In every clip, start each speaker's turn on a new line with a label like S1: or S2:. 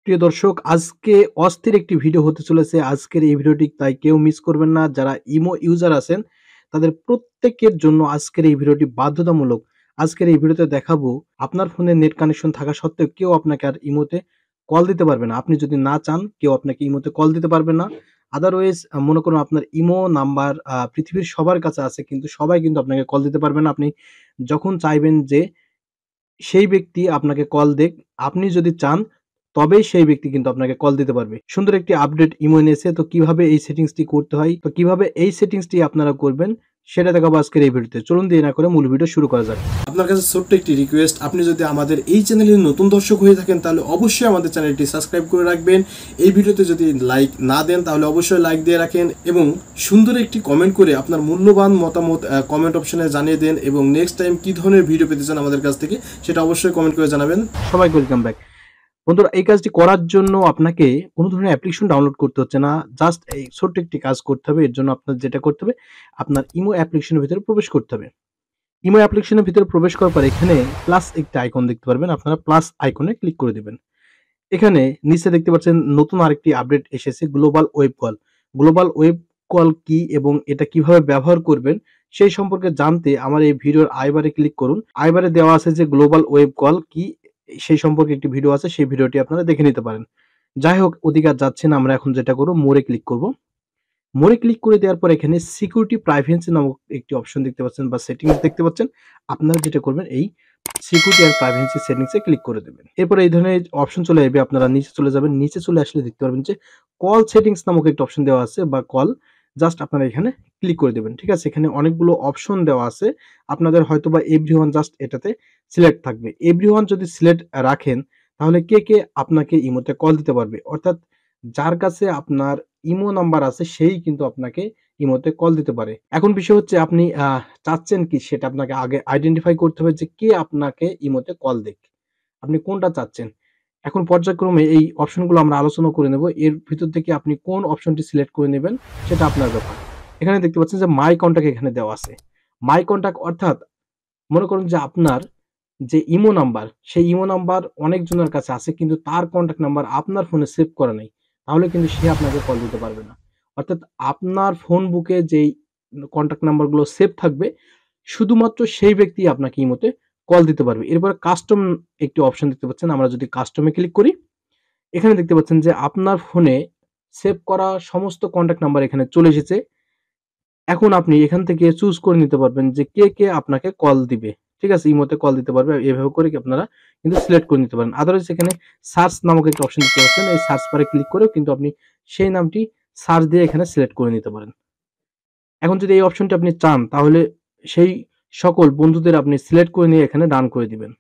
S1: প্রিয় দর্শক, আজকে অস্থির একটি ভিডিও হতে চলেছে। আজকের এই ভিডিওটি তাই কেউ মিস করবেন না। যারা ইমো ইউজার আছেন তাদের প্রত্যেকের জন্য আজকের এই ভিডিওটি বাধ্যতামূলক। আজকের এই ভিডিওতে দেখাবো আপনার ফোনে নেট কানেকশন থাকা সত্ত্বেও কেউ আপনাকে আর ইমোতে কল দিতে পারবে না। আপনি যদি না চান কেউ আপনাকে ইমোতে কল দিতে পারবে না। আদারওয়াইজ মনে করুন আপনার ইমো নাম্বার পৃথিবীর সবার কাছে আছে, কিন্তু সবাই কিন্তু আপনাকে কল দিতে পারবে না। আপনি যখন চাইবেন যে সেই ব্যক্তি আপনাকে কল দেক, আপনি যদি চান তবেই সেই ব্যক্তি কিন্তু আপনাকে কল দিতে পারবে। সুন্দর একটি আপডেট ইমো এনেছে। তো কিভাবে এই সেটিংসটি করতে হয়, তো কিভাবে এই সেটিংসটি আপনারা করবেন সেটা দেখাবো আজকের এই ভিডিওতে। চলুন দেরি না করে মূল ভিডিও শুরু করা যাক।
S2: আপনার কাছে ছোট্ট একটি রিকোয়েস্ট, আপনি যদি আমাদের এই চ্যানেলের নতুন দর্শক হয়ে থাকেন তাহলে অবশ্যই আমাদের চ্যানেলটি সাবস্ক্রাইব করে রাখবেন। এই ভিডিওতে যদি লাইক না দেন তাহলে অবশ্যই লাইক দিয়ে রাখেন এবং সুন্দর একটি কমেন্ট করে আপনার মূল্যবান মতামত কমেন্ট অপশনে জানিয়ে দেন এবং নেক্সট টাইম কি ধরনের ভিডিও পেতে চান আমাদের কাছ থেকে সেটা অবশ্যই কমেন্ট করে জানাবেন।
S1: সবাইকে ওয়েলকাম ব্যাক। বন্ধুরা, এই কাজটি করার জন্য আপনাকে কোনো ধরনের অ্যাপ্লিকেশন ডাউনলোড করতে হচ্ছে না। জাস্ট এই ছোট্ট একটি কাজ করতে হবে। এর জন্য আপনার যেটা করতে হবে, আপনার ইমো অ্যাপ্লিকেশনের ভিতরে প্রবেশ করতে হবে। ইমো অ্যাপ্লিকেশনের ভিতরে প্রবেশ করার পর এখানে প্লাস একটা আইকন দেখতে পারবেন। আপনারা প্লাস আইকনে ক্লিক করে দিবেন। এখানে নিচে দেখতে পাচ্ছেন নতুন আরেকটি আপডেট এসেছে, global web call. Global web call কি এবং এটা কিভাবে ব্যবহার করবেন সেই সম্পর্কে জানতে আমার এই ভিডিওর আই বারে ক্লিক করুন। আই বারে দেওয়া আছে যে গ্লোবাল ওয়েব কল কি, সেই সম্পর্কে একটি ভিডিও আছে, সেই ভিডিওটি আপনারা দেখে নিতে পারেন। যাই হোক, অধিকার যাচ্ছে না, আমরা এখন যেটা করব মোরে ক্লিক করব। মোরে ক্লিক করে দেওয়ার পর এখানে সিকিউরিটি প্রাইভেসি নামক একটি অপশন দেখতে পাচ্ছেন বা সেটিংস দেখতে পাচ্ছেন। আপনারা যেটা করবেন এই সিকিউরিটি আর প্রাইভেসি সেটিংসে ক্লিক করে দেবেন। এরপর এই ধরনের অপশন চলে আসবে, আপনারা নিচে চলে যাবেন। নিচে চলে আসলে দেখতে পারবেন যে কল সেটিংস নামক একটা অপশন দেওয়া আছে বা কল, জাস্ট আপনারা এখানে ক্লিক করে দেবেন। ঠিক আছে, এখানে অনেকগুলো অপশন দেওয়া আছে। আপনাদের হয়তোবা এভরিওয়ান জাস্ট এটাতে সিলেক্ট থাকবে। এভরিওয়ান যদি সিলেক্ট রাখেন তাহলে কে কে আপনাকে ইমোতে কল দিতে পারবে, অর্থাৎ যার কাছে আপনার ইমো নাম্বার আছে সেই কিন্তু আপনাকে ইমোতে কল দিতে পারে। এখন বিষয় হচ্ছে আপনি চাচ্ছেন কি সেটা আপনাকে আগে আইডেন্টিফাই করতে হবে যে কে আপনাকে ইমোতে কল দিক। আপনি কোনটা চাচ্ছেন? এখন পর্যায়ক্রমে এই অপশনগুলো আমরা আলোচনা করে নেব। এর ভিতর থেকে আপনি কোন অপশনটি সিলেক্ট করে নেবেন সেটা আপনার ব্যাপার। এখানে দেখতে পাচ্ছেন যে মাই কন্টাক্ট এখানে দেওয়া আছে। মাই কন্টাক্ট অর্থাৎ মনে করুন যে আপনার যে ইমো নাম্বার, সেই ইমো নাম্বার অনেকজনের কাছে আছে কিন্তু তার কন্টাক্ট নাম্বার আপনার ফোনে সেভ করা নেই। তাহলে কিন্তু সে আপনাকে কল দিতে পারবে না। অর্থাৎ আপনার ফোন বুকে যেই কন্টাক্ট নাম্বারগুলো সেভ থাকবে শুধুমাত্র সেই ব্যক্তি আপনাকে ইমোতে কল দিতে পারবে। এরপরে কাস্টম একটি অপশন দেখতে পাচ্ছেন। আমরা যদি কাস্টমে ক্লিক করি, এখানে দেখতে পাচ্ছেন যে আপনার ফোনে সেভ করা সমস্ত কন্টাক্ট নাম্বার এখানে চলে এসেছে। এখন আপনি এখান থেকে চুজ করে নিতে পারবেন যে কে আপনাকে কল দিবে। ঠিক আছে? ইমোতে কল দিতে পারবে। এভাবে করে কি আপনারা কিন্তু সিলেক্ট করে নিতে পারেন। আদারওয়াইজ এখানে সার্চ নামক একটা অপশন দেখতে পাচ্ছেন। এই সার্চ বারে ক্লিক করেও কিন্তু আপনি সেই নামটি সার্চ দিয়ে এখানে সিলেক্ট করে নিতে পারেন। এখন যদি এই অপশনটি আপনি চান তাহলে সেই সকল বন্ধুদের আপনি সিলেক্ট করে নিয়ে এখানে ডান করে দিবেন।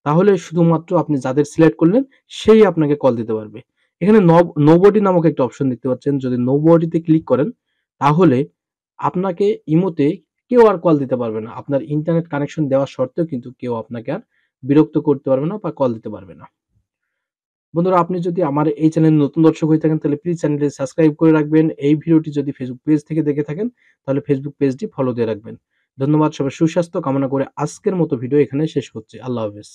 S1: তাহলে শুধুমাত্র আপনি যাদের সিলেক্ট করলেন সেই আপনাকে কল দিতে পারবে। এখানে নোবডি নামক একটা অপশন দেখতে পাচ্ছেন। যদি নোবডিতে ক্লিক করেন তাহলে আপনাকে ইমোতে কেউ আর কল দিতে পারবে না। আপনার ইন্টারনেট কানেকশন দেওয়া সত্ত্বেও কিন্তু কেউ আপনাকে আর বিরক্ত করতে পারবে না বা কল দিতে পারবে না। বন্ধুরা, আপনি যদি আমার এই চ্যানেলে নতুন দর্শক হয়ে থাকেন তাহলে প্লিজ চ্যানেলটি সাবস্ক্রাইব করে রাখবেন। এই ভিডিওটি যদি ফেসবুক পেজ থেকে দেখে থাকেন তাহলে ফেসবুক পেজটি ফলো দিয়ে রাখবেন। ধন্যবাদ। সবার সুস্বাস্থ্য কামনা করে আজকের মতো ভিডিও এখানে শেষ হচ্ছে। আল্লাহ হাফেজ।